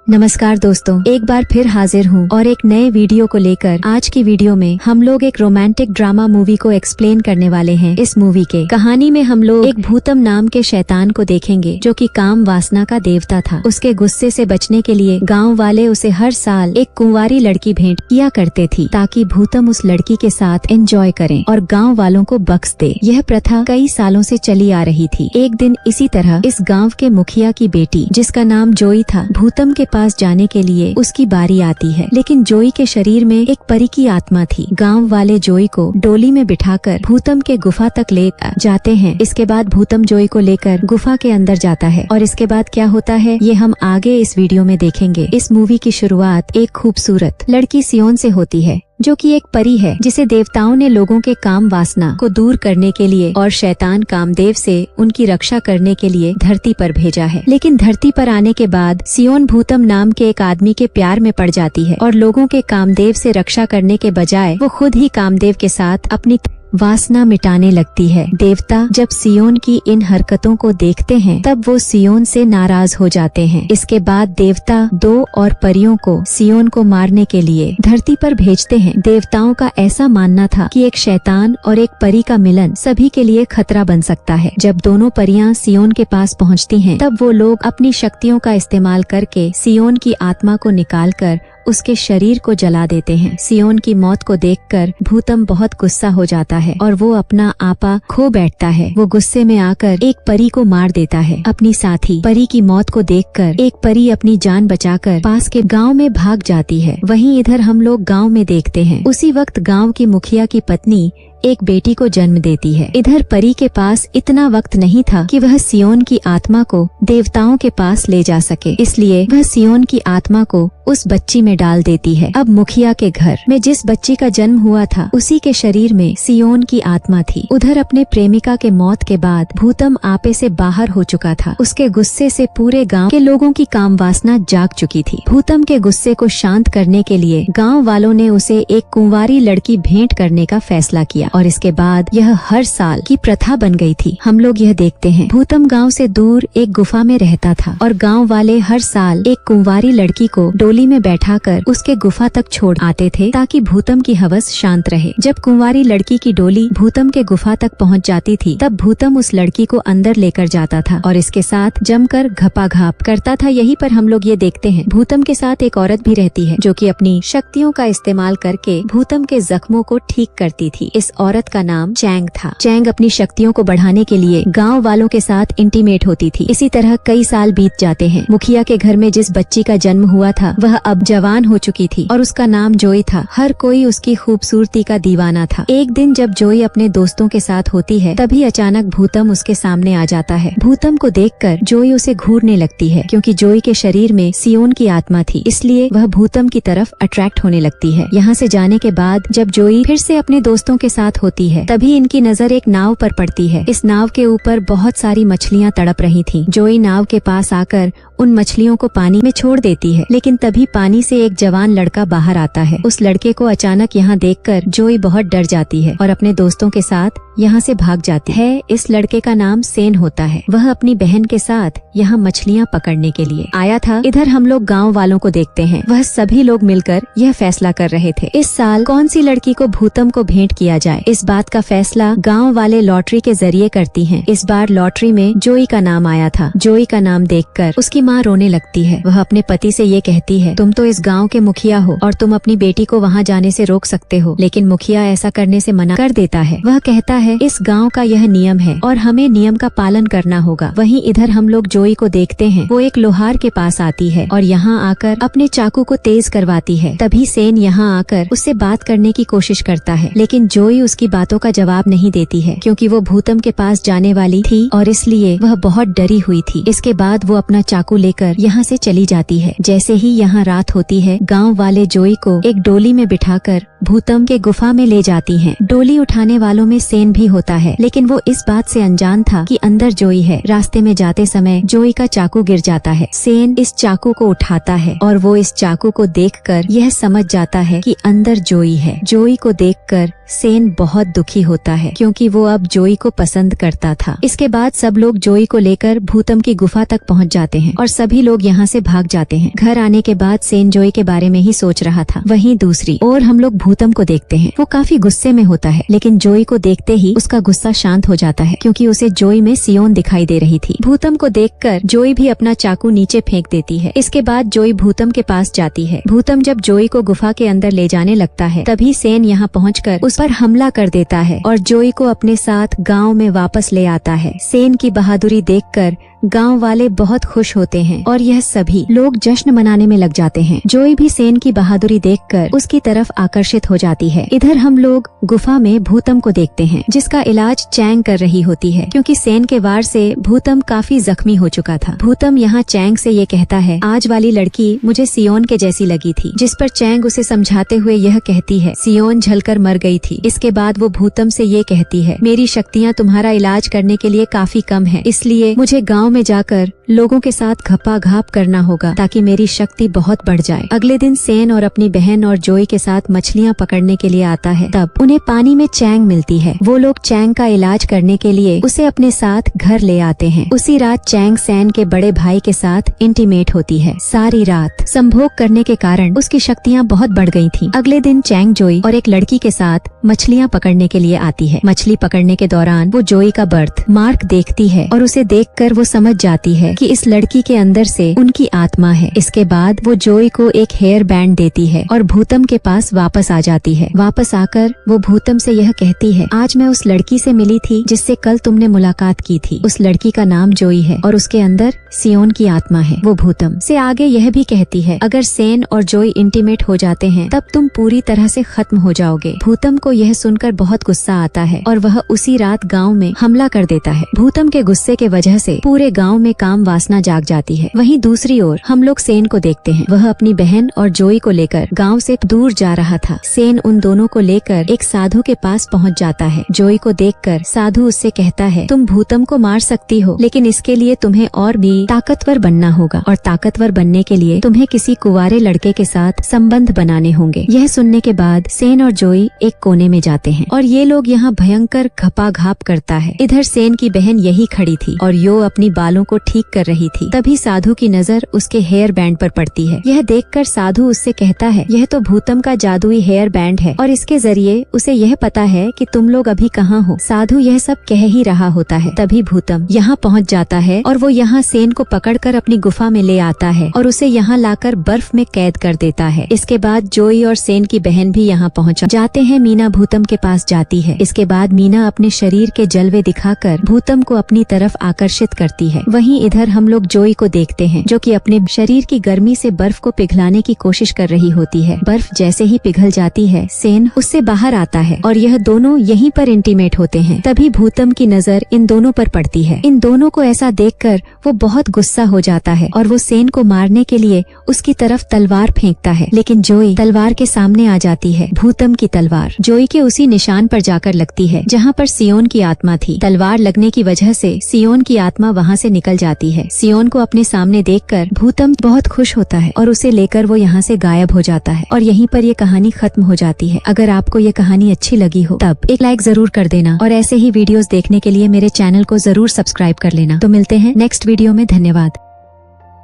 नमस्कार दोस्तों, एक बार फिर हाजिर हूँ और एक नए वीडियो को लेकर। आज की वीडियो में हम लोग एक रोमांटिक ड्रामा मूवी को एक्सप्लेन करने वाले हैं। इस मूवी के कहानी में हम लोग एक भूतम नाम के शैतान को देखेंगे जो कि काम वासना का देवता था। उसके गुस्से से बचने के लिए गांव वाले उसे हर साल एक कुंवारी लड़की भेंट किया करते थी ताकि भूतम उस लड़की के साथ एंजॉय करें और गाँव वालों को बख्श दे। यह प्रथा कई सालों से चली आ रही थी। एक दिन इसी तरह इस गाँव के मुखिया की बेटी, जिसका नाम जोई था, भूतम के पास जाने के लिए उसकी बारी आती है। लेकिन जोई के शरीर में एक परी की आत्मा थी। गांव वाले जोई को डोली में बिठाकर भूतम के गुफा तक ले जाते हैं। इसके बाद भूतम जोई को लेकर गुफा के अंदर जाता है और इसके बाद क्या होता है ये हम आगे इस वीडियो में देखेंगे। इस मूवी की शुरुआत एक खूबसूरत लड़की सियोन से होती है जो कि एक परी है जिसे देवताओं ने लोगों के काम वासना को दूर करने के लिए और शैतान कामदेव से उनकी रक्षा करने के लिए धरती पर भेजा है। लेकिन धरती पर आने के बाद सियोन भूतम नाम के एक आदमी के प्यार में पड़ जाती है और लोगों के कामदेव से रक्षा करने के बजाय वो खुद ही कामदेव के साथ अपनी वासना मिटाने लगती है। देवता जब सियोन की इन हरकतों को देखते हैं तब वो सियोन से नाराज हो जाते हैं। इसके बाद देवता दो और परियों को सियोन को मारने के लिए धरती पर भेजते हैं। देवताओं का ऐसा मानना था कि एक शैतान और एक परी का मिलन सभी के लिए खतरा बन सकता है। जब दोनों परियां सियोन के पास पहुंचती हैं, तब वो लोग अपनी शक्तियों का इस्तेमाल करके सियोन की आत्मा को निकालकर उसके शरीर को जला देते हैं। सियोन की मौत को देखकर भूतम बहुत गुस्सा हो जाता है और वो अपना आपा खो बैठता है। वो गुस्से में आकर एक परी को मार देता है। अपनी साथी परी की मौत को देखकर एक परी अपनी जान बचाकर पास के गांव में भाग जाती है। वहीं इधर हम लोग गांव में देखते हैं उसी वक्त गांव की मुखिया की पत्नी एक बेटी को जन्म देती है। इधर परी के पास इतना वक्त नहीं था कि वह सियोन की आत्मा को देवताओं के पास ले जा सके, इसलिए वह सियोन की आत्मा को उस बच्ची में डाल देती है। अब मुखिया के घर में जिस बच्ची का जन्म हुआ था उसी के शरीर में सियोन की आत्मा थी। उधर अपने प्रेमिका के मौत के बाद भूतम आपे से बाहर हो चुका था। उसके गुस्से से पूरे गांव के लोगों की काम वासना जाग चुकी थी। भूतम के गुस्से को शांत करने के लिए गाँव वालों ने उसे एक कुंवारी लड़की भेंट करने का फैसला किया और इसके बाद यह हर साल की प्रथा बन गई थी। हम लोग यह देखते हैं भूतम गांव से दूर एक गुफा में रहता था और गांव वाले हर साल एक कुंवारी लड़की को डोली में बैठाकर उसके गुफा तक छोड़ आते थे ताकि भूतम की हवस शांत रहे। जब कुंवारी लड़की की डोली भूतम के गुफा तक पहुंच जाती थी तब भूतम उस लड़की को अंदर लेकर जाता था और इसके साथ जमकर घपाघाप करता था। यहीं पर हम लोग ये देखते हैं भूतम के साथ एक औरत भी रहती है जो कि अपनी शक्तियों का इस्तेमाल करके भूतम के जख्मों को ठीक करती थी। इस औरत का नाम चैंग था। चैंग अपनी शक्तियों को बढ़ाने के लिए गांव वालों के साथ इंटीमेट होती थी। इसी तरह कई साल बीत जाते हैं। मुखिया के घर में जिस बच्ची का जन्म हुआ था वह अब जवान हो चुकी थी और उसका नाम जोई था। हर कोई उसकी खूबसूरती का दीवाना था। एक दिन जब जोई अपने दोस्तों के साथ होती है तभी अचानक भूतम उसके सामने आ जाता है। भूतम को देखकर जोई उसे घूरने लगती है क्योंकि जोई के शरीर में सियोन की आत्मा थी, इसलिए वह भूतम की तरफ अट्रैक्ट होने लगती है। यहाँ से जाने के बाद जब जोई फिर से अपने दोस्तों के साथ होती है तभी इनकी नजर एक नाव पर पड़ती है। इस नाव के ऊपर बहुत सारी मछलियाँ तड़प रही थीं। जोई नाव के पास आकर उन मछलियों को पानी में छोड़ देती है, लेकिन तभी पानी से एक जवान लड़का बाहर आता है। उस लड़के को अचानक यहाँ देखकर जोई बहुत डर जाती है और अपने दोस्तों के साथ यहाँ से भाग जाती है। इस लड़के का नाम सेन होता है। वह अपनी बहन के साथ यहाँ मछलियाँ पकड़ने के लिए आया था। इधर हम लोग गाँव वालों को देखते हैं। वह सभी लोग मिलकर यह फैसला कर रहे थे इस साल कौन सी लड़की को भूतम को भेंट किया जाए। इस बात का फैसला गाँव वाले लॉटरी के जरिए करती हैं। इस बार लॉटरी में जोई का नाम आया था। जोई का नाम देखकर उसकी माँ रोने लगती है। वह अपने पति से ये कहती है, तुम तो इस गांव के मुखिया हो और तुम अपनी बेटी को वहां जाने से रोक सकते हो, लेकिन मुखिया ऐसा करने से मना कर देता है। वह कहता है इस गांव का यह नियम है और हमें नियम का पालन करना होगा। वहीं इधर हम लोग जोई को देखते हैं। वो एक लोहार के पास आती है और यहाँ आकर अपने चाकू को तेज करवाती है। तभी सेन यहाँ आकर उससे बात करने की कोशिश करता है, लेकिन जोई उसकी बातों का जवाब नहीं देती है क्योंकि वो भूतम के पास जाने वाली थी और इसलिए वह बहुत डरी हुई थी। इसके बाद वो अपना चाकू लेकर यहाँ से चली जाती है। जैसे ही यहाँ रात होती है गांव वाले जोई को एक डोली में बिठाकर भूतम के गुफा में ले जाती हैं। डोली उठाने वालों में सेन भी होता है, लेकिन वो इस बात से अनजान था कि अंदर जोई है। रास्ते में जाते समय जोई का चाकू गिर जाता है। सेन इस चाकू को उठाता है और वो इस चाकू को देखकर यह समझ जाता है कि अंदर जोई है। जोई को देखकर सेन बहुत दुखी होता है, क्योंकि वो अब जोई को पसंद करता था। इसके बाद सब लोग जोई को लेकर भूतम की गुफा तक पहुंच जाते हैं और सभी लोग यहाँ से भाग जाते हैं। घर आने के बाद सेन जोई के बारे में ही सोच रहा था। वहीं दूसरी ओर हम लोग भूतम को देखते हैं। वो काफी गुस्से में होता है, लेकिन जोई को देखते ही उसका गुस्सा शांत हो जाता है, क्योंकि उसे जोई में सियोन दिखाई दे रही थी। भूतम को देखकर जोई भी अपना चाकू नीचे फेंक देती है। इसके बाद जोई भूतम के पास जाती है। भूतम जब जोई को गुफा के अंदर ले जाने लगता है, तभी सेन यहाँ पहुँचकर उस पर हमला कर देता है और जोई को अपने साथ गांव में वापस ले आता है। सेन की बहादुरी देखकर गांव वाले बहुत खुश होते हैं और यह सभी लोग जश्न मनाने में लग जाते हैं। जोई भी सेन की बहादुरी देखकर उसकी तरफ आकर्षित हो जाती है। इधर हम लोग गुफा में भूतम को देखते हैं, जिसका इलाज चैंग कर रही होती है, क्योंकि सेन के वार से भूतम काफी जख्मी हो चुका था। भूतम यहाँ चैंग से ये कहता है, आज वाली लड़की मुझे सियोन के जैसी लगी थी, जिस पर चैंग उसे समझाते हुए यह कहती है, सियोन जलकर मर गई थी। इसके बाद वो भूतम से ये कहती है, मेरी शक्तियाँ तुम्हारा इलाज करने के लिए काफी कम है, इसलिए मुझे गाँव में जाकर लोगों के साथ घपाघाप करना होगा ताकि मेरी शक्ति बहुत बढ़ जाए। अगले दिन सेन और अपनी बहन और जोई के साथ मछलियां पकड़ने के लिए आता है। तब उन्हें पानी में चैंग मिलती है। वो लोग चैंग का इलाज करने के लिए उसे अपने साथ घर ले आते हैं। उसी रात चैंग सेन के बड़े भाई के साथ इंटीमेट होती है। सारी रात संभोग करने के कारण उसकी शक्तियाँ बहुत बढ़ गयी थी। अगले दिन चैंग जोई और एक लड़की के साथ मछलियाँ पकड़ने के लिए आती है। मछली पकड़ने के दौरान वो जोई का बर्थ मार्क देखती है और उसे देखकर वो समझ जाती है कि इस लड़की के अंदर से उनकी आत्मा है। इसके बाद वो जोई को एक हेयर बैंड देती है और भूतम के पास वापस आ जाती है। वापस आकर वो भूतम से यह कहती है, आज मैं उस लड़की से मिली थी जिससे कल तुमने मुलाकात की थी। उस लड़की का नाम जोई है और उसके अंदर सियोन की आत्मा है। वो भूतम से आगे यह भी कहती है, अगर सेन और जोई इंटीमेट हो जाते हैं तब तुम पूरी तरह से खत्म हो जाओगे। भूतम को यह सुनकर बहुत गुस्सा आता है और वह उसी रात गाँव में हमला कर देता है। भूतम के गुस्से के वजह से पूरे गाँव में काम वासना जाग जाती है। वहीं दूसरी ओर हम लोग सेन को देखते हैं। वह अपनी बहन और जोई को लेकर गांव से दूर जा रहा था। सेन उन दोनों को लेकर एक साधु के पास पहुंच जाता है। जोई को देखकर साधु उससे कहता है, तुम भूतम को मार सकती हो, लेकिन इसके लिए तुम्हें और भी ताकतवर बनना होगा और ताकतवर बनने के लिए तुम्हें किसी कुंवारे लड़के के साथ संबंध बनाने होंगे। यह सुनने के बाद सेन और जोई एक कोने में जाते हैं और ये लोग यहाँ भयंकर घपाघाप करता है। इधर सेन की बहन यही खड़ी थी और यो अपनी बालों को ठीक कर रही थी। तभी साधु की नजर उसके हेयर बैंड पर पड़ती है। यह देखकर साधु उससे कहता है, यह तो भूतम का जादुई हेयर बैंड है और इसके जरिए उसे यह पता है कि तुम लोग अभी कहाँ हो। साधु यह सब कह ही रहा होता है, तभी भूतम यहाँ पहुँच जाता है और वो यहाँ सेन को पकड़कर अपनी गुफा में ले आता है और उसे यहाँ लाकर बर्फ में कैद कर देता है। इसके बाद जोई और सेन की बहन भी यहाँ पहुँच जाते हैं। मीना भूतम के पास जाती है। इसके बाद मीना अपने शरीर के जलवे दिखाकर भूतम को अपनी तरफ आकर्षित करती है। वहीं इधर हम लोग जोई को देखते हैं, जो कि अपने शरीर की गर्मी से बर्फ को पिघलाने की कोशिश कर रही होती है। बर्फ जैसे ही पिघल जाती है, सेन उससे बाहर आता है और यह दोनों यहीं पर इंटीमेट होते हैं। तभी भूतम की नजर इन दोनों पर पड़ती है। इन दोनों को ऐसा देखकर वो बहुत गुस्सा हो जाता है और वो सेन को मारने के लिए उसकी तरफ तलवार फेंकता है, लेकिन जोई तलवार के सामने आ जाती है। भूतम की तलवार जोई के उसी निशान पर जाकर लगती है जहाँ पर सियोन की आत्मा थी। तलवार लगने की वजह से सियोन की आत्मा वहाँ से निकल जाती है। सियोन को अपने सामने देखकर भूतम बहुत खुश होता है और उसे लेकर वो यहाँ से गायब हो जाता है और यहीं पर ये कहानी खत्म हो जाती है। अगर आपको ये कहानी अच्छी लगी हो तब एक लाइक जरूर कर देना और ऐसे ही वीडियोस देखने के लिए मेरे चैनल को जरूर सब्सक्राइब कर लेना। तो मिलते हैं नेक्स्ट वीडियो में। धन्यवाद।